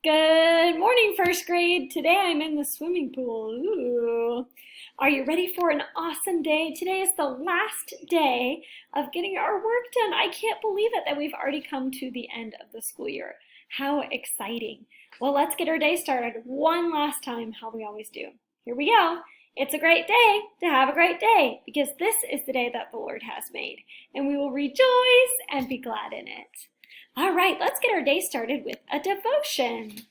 Good morning, first grade. Today I'm in the swimming pool. Ooh. Are you ready for an awesome day? Today is the last day of getting our work done. I can't believe it that we've already come to the end of the school year. How exciting. Well, let's get our day started one last time, how we always do. Here we go. It's a great day to have a great day because this is the day that the Lord has made, and we will rejoice and be glad in it. All right, let's get our day started with a devotion.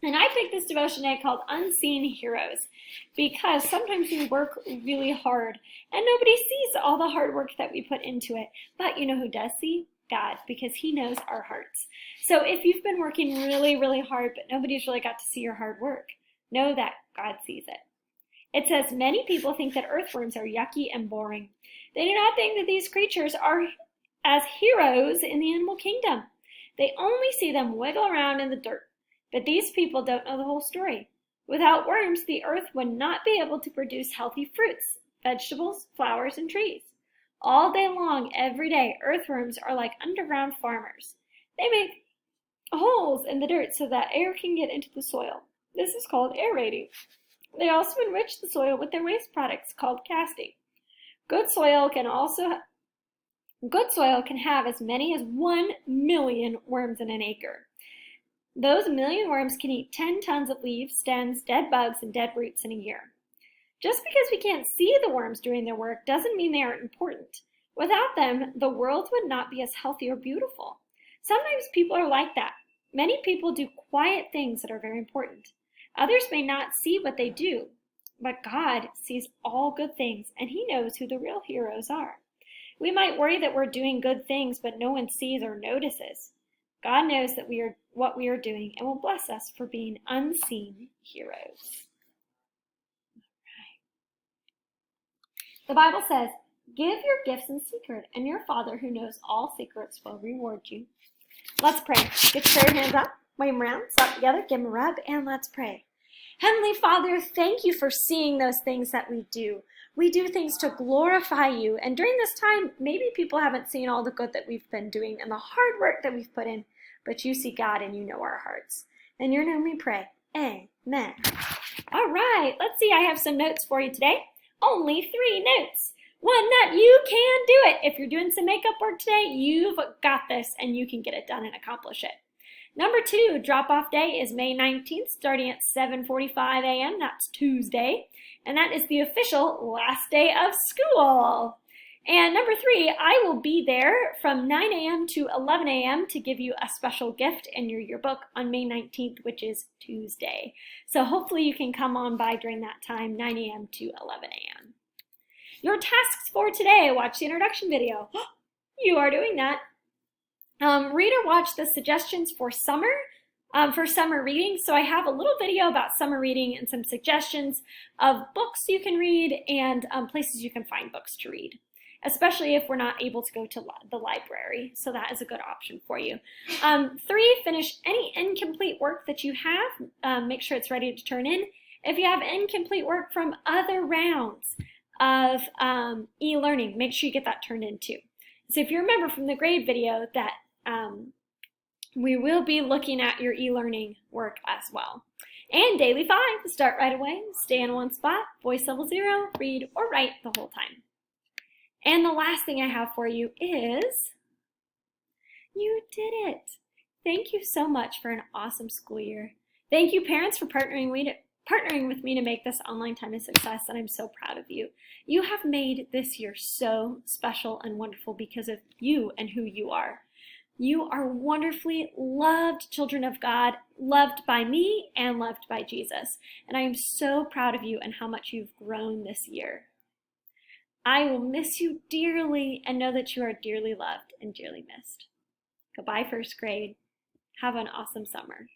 And I picked this devotion today called Unseen Heroes because sometimes we work really hard and nobody sees all the hard work that we put into it. But you know who does see? God, because He knows our hearts. So if you've been working really, really hard, but nobody's really got to see your hard work, know that God sees it. It says, many people think that earthworms are yucky and boring. They do not think that these creatures are as heroes in the animal kingdom. They only see them wiggle around in the dirt. But these people don't know the whole story. Without worms, the earth would not be able to produce healthy fruits, vegetables, flowers, and trees. All day long, every day, earthworms are like underground farmers. They make holes in the dirt so that air can get into the soil. This is called aerating. They also enrich the soil with their waste products called casting. Good soil can have as many as 1 million worms in an acre. Those million worms can eat 10 tons of leaves, stems, dead bugs, and dead roots in a year. Just because we can't see the worms doing their work doesn't mean they aren't important. Without them, the world would not be as healthy or beautiful. Sometimes people are like that. Many people do quiet things that are very important. Others may not see what they do, but God sees all good things, and He knows who the real heroes are. We might worry that we're doing good things, but no one sees or notices. God knows that what we are doing and will bless us for being unseen heroes. The Bible says, give your gifts in secret, and your Father who knows all secrets will reward you. Let's pray. Get your hands up, wave them around, slap together, give them a rub, and let's pray. Heavenly Father, thank you for seeing those things that we do. We do things to glorify you, and during this time, maybe people haven't seen all the good that we've been doing and the hard work that we've put in, but you see God and you know our hearts. In your name we pray. Amen. All right, let's see. I have some notes for you today. Only 3 notes. One, that you can do it. If you're doing some makeup work today, you've got this and you can get it done and accomplish it. Number 2, drop-off day is May 19th, starting at 7:45 a.m. That's Tuesday. And that is the official last day of school. And number 3, I will be there from 9 a.m. to 11 a.m. to give you a special gift in your yearbook on May 19th, which is Tuesday. So hopefully you can come on by during that time, 9 a.m. to 11 a.m. Your tasks for today, watch the introduction video. You are doing that. Read or watch the suggestions for summer reading. So I have a little video about summer reading and some suggestions of books you can read and places you can find books to read, especially if we're not able to go to the library. So that is a good option for you. 3, finish any incomplete work that you have. Make sure it's ready to turn in. If you have incomplete work from other rounds of e-learning, make sure you get that turned in too. So if you remember from the grade video that we will be looking at your e-learning work as well. And daily 5, start right away, stay in one spot, voice level 0, read or write the whole time. And the last thing I have for you is, you did it. Thank you so much for an awesome school year. Thank you parents for partnering with me to make this online time a success, and I'm so proud of you. You have made this year so special and wonderful because of you and who you are. You are wonderfully loved children of God, loved by me and loved by Jesus. And I am so proud of you and how much you've grown this year. I will miss you dearly and know that you are dearly loved and dearly missed. Goodbye, first grade. Have an awesome summer.